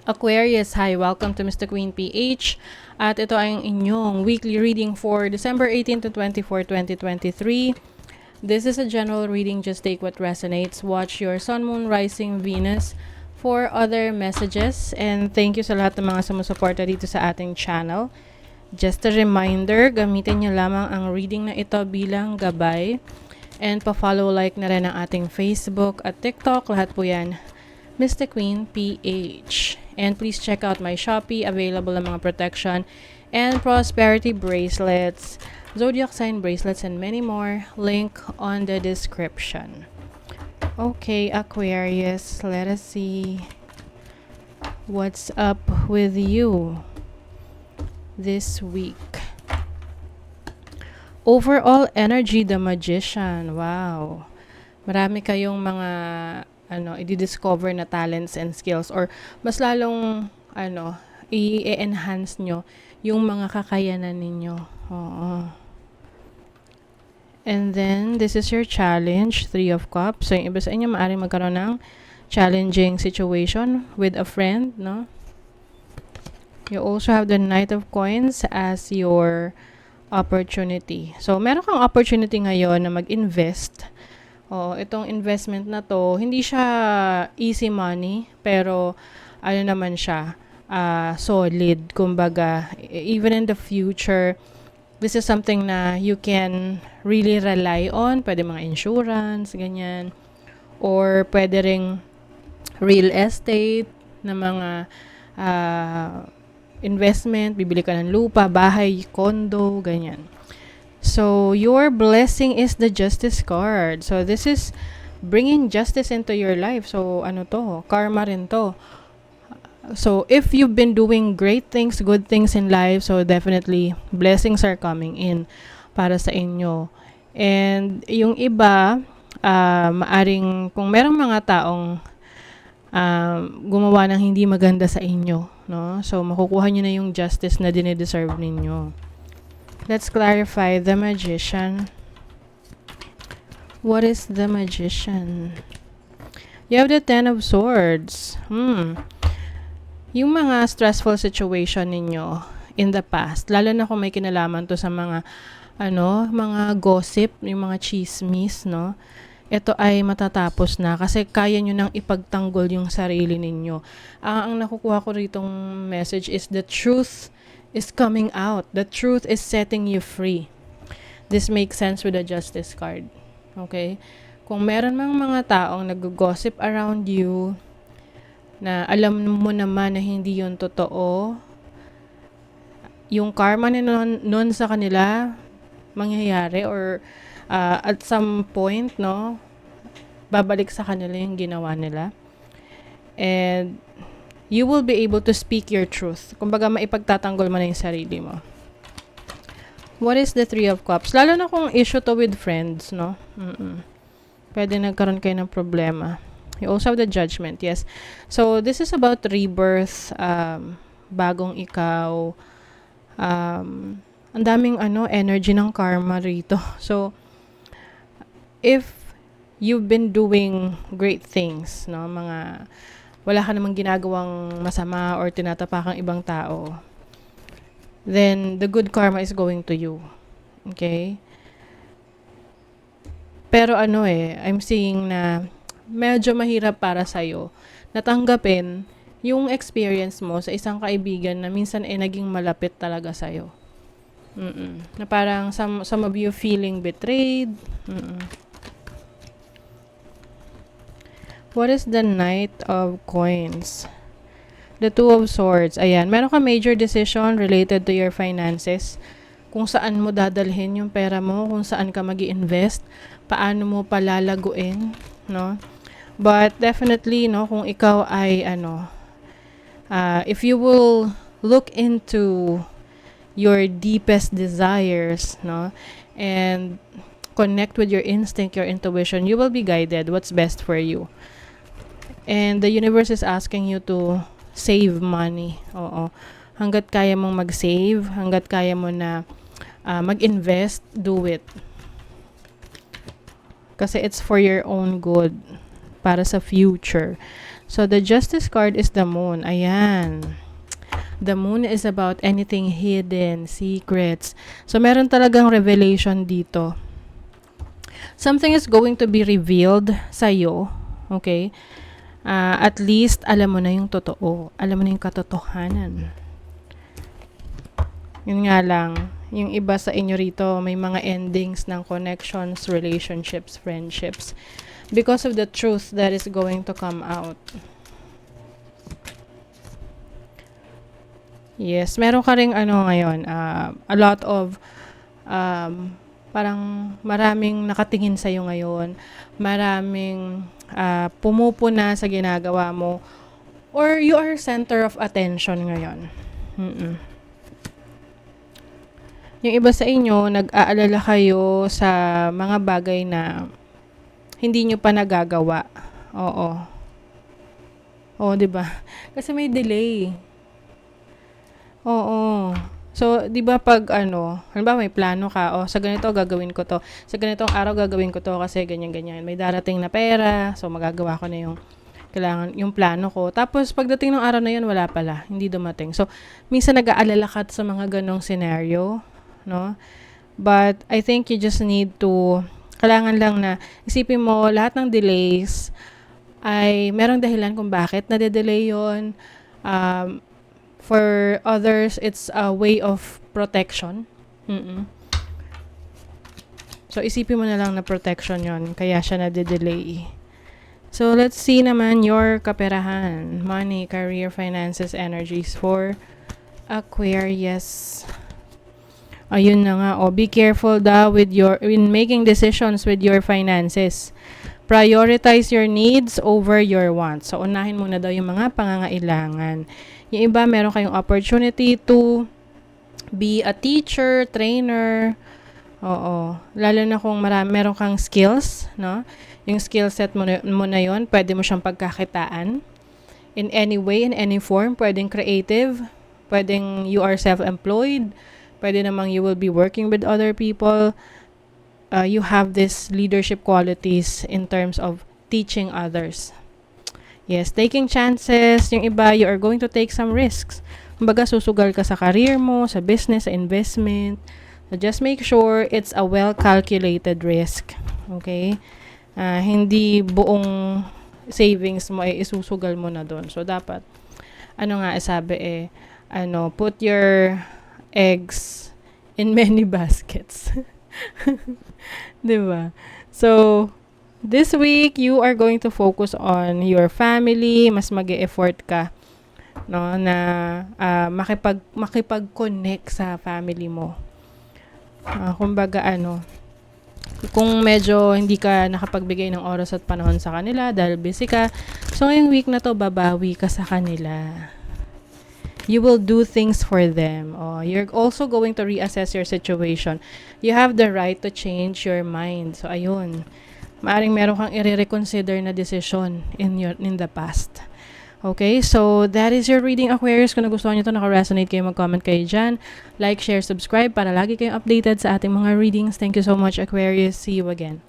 Aquarius, hi, welcome to Mr. Queen PH. At ito ay ang inyong weekly reading for December 18 to 24, 2023. This is a general reading, just take what resonates. Watch your Sun, Moon, Rising, Venus for other messages. And thank you sa lahat ng mga sumusuporta dito sa ating channel. Just a reminder, gamitin nyo lamang ang reading na ito bilang gabay. And pa-follow, like na rin ang ating Facebook at TikTok. Lahat po yan, Mr. Queen PH. And please check out my Shopee, available ang mga protection and prosperity bracelets, zodiac sign bracelets, and many more. Link on the description. Okay, Aquarius, let us see what's up with you this week. Overall energy, the Magician. Wow. Marami kayong mga i-discover na talents and skills, or mas lalong i-enhance nyo yung mga kakayanan ninyo. Oo. And then this is your challenge, 3 of Cups. So yung iba sa inyo maaaring magkaroon ng challenging situation with a friend, no? You also have the Knight of Coins as your opportunity. So meron kang opportunity ngayon na mag-invest. Itong investment na to, hindi siya easy money, pero naman siya, solid. Kumbaga, even in the future, this is something na you can really rely on. Pwede mga insurance, ganyan. Or pwede ring real estate na mga investment. Bibili ka ng lupa, bahay, condo, ganyan. So, your blessing is the Justice card. So, this is bringing justice into your life. So, karma rin to. So, if you've been doing great things, good things in life, so definitely, blessings are coming in para sa inyo. And, yung iba, maaring, kung merong mga taong gumawa ng hindi maganda sa inyo, no? So, makukuha nyo na yung justice na dinideserve ninyo. Let's clarify the Magician. What is the Magician? You have the 10 of Swords. Yung mga stressful situation ninyo in the past, lalo na kung may kinalaman to sa mga mga gossip, yung mga chismis, no? Ito ay matatapos na kasi kaya nyo nang ipagtanggol yung sarili ninyo. Ang nakukuha ko ritong message is the truth is coming out. The truth is setting you free. This makes sense with the Justice card. Okay? Kung meron mang mga taong nag-gossip around you, na alam mo naman na hindi yun totoo, yung karma nun sa kanila mangyayari, or at some point, no, babalik sa kanila yung ginawa nila. And you will be able to speak your truth. Kumbaga, maipagtatanggol mo na yung sarili mo. What is the 3 of Cups? Lalo na kung issue to with friends, no? Pwede nagkaroon kayo ng problema. You also have the Judgment, yes. So, this is about rebirth, bagong ikaw. Ang daming energy ng karma rito. So, if you've been doing great things, no, wala ka namang ginagawang masama or tinatapakang ibang tao, then the good karma is going to you. Okay? Pero I'm seeing na medyo mahirap para sa'yo natanggapin yung experience mo sa isang kaibigan na minsan naging malapit talaga sa'yo. Na parang some of you feeling betrayed. What is the Knight of Coins? The 2 of Swords. Ayan, meron ka major decision related to your finances. Kung saan mo dadalhin yung pera mo, kung saan ka mag-i-invest, paano mo palalaguin, no? But definitely, no, kung ikaw ay if you will look into your deepest desires, no, and connect with your instinct, your intuition, you will be guided what's best for you. And the universe is asking you to save money. Oo. Hanggat kaya mong mag-save, hanggat kaya mo na mag-invest, do it. Kasi it's for your own good. Para sa future. So, the Justice card is the Moon. Ayan. The Moon is about anything hidden, secrets. So, meron talagang revelation dito. Something is going to be revealed sa'yo. Okay? At least, alam mo na yung totoo. Alam mo na yung katotohanan. Yun nga lang, yung iba sa inyo rito, may mga endings ng connections, relationships, friendships. Because of the truth that is going to come out. Yes, meron ka ring ngayon, a lot of, parang maraming nakatingin sa'yo ngayon, maraming pumupuna sa ginagawa mo, or you are center of attention ngayon. Yung iba sa inyo, nag-aalala kayo sa mga bagay na hindi nyo pa nagagawa. Oo. Oo, 'di ba? Kasi may delay. Oo. So, 'di ba pag halimbawa may plano ka, sa ganito gagawin ko 'to. Sa ganitong araw gagawin ko 'to kasi ganyan-ganyan. May darating na pera, so magagawa ko na yung kailangan yung plano ko. Tapos pagdating ng araw na 'yon, wala pala, hindi dumating. So, minsan nag-aalala ka sa mga ganong scenario, no? But I think you just need to kailangan lang na isipin mo lahat ng delays ay merong dahilan kung bakit nade-delay 'yon. For others, it's a way of protection. So, isipin mo na lang na protection 'yon, kaya siya nade-delay. So, let's see naman your kaperahan, money, career, finances, energies for Aquarius. Ayun na nga, be careful daw in making decisions with your finances. Prioritize your needs over your wants. So, unahin muna daw yung mga pangangailangan. Yung iba, meron kayong opportunity to be a teacher, trainer. Oo. Lalo na kung meron kang skills, no? Yung skill set mo na yun, pwede mo siyang pagkakitaan. In any way, in any form, pwedeng creative, pwedeng you are self-employed, pwede namang you will be working with other people. You have this leadership qualities in terms of teaching others. Yes, taking chances. Yung iba, you are going to take some risks. Kumbaga, susugal ka sa career mo, sa business, sa investment. So, just make sure it's a well-calculated risk. Okay? Hindi buong savings mo ay isusugal mo na doon. So, dapat, sabi put your eggs in many baskets. Diba? So, this week, you are going to focus on your family. Mas mag-e-effort ka, no, na makipag-connect sa family mo. Kumbaga, kung medyo hindi ka nakapagbigay ng oras at panahon sa kanila dahil busy ka, so ngayong week na to, babawi ka sa kanila. You will do things for them. You're also going to reassess your situation. You have the right to change your mind. So, ayun. Maaring meron kang i-reconsider na decision in the past. Okay? So, that is your reading, Aquarius. Kung nagustuhan nyo ito, naka-resonate kayo, mag-comment kayo dyan. Like, share, subscribe para lagi kayong updated sa ating mga readings. Thank you so much, Aquarius. See you again.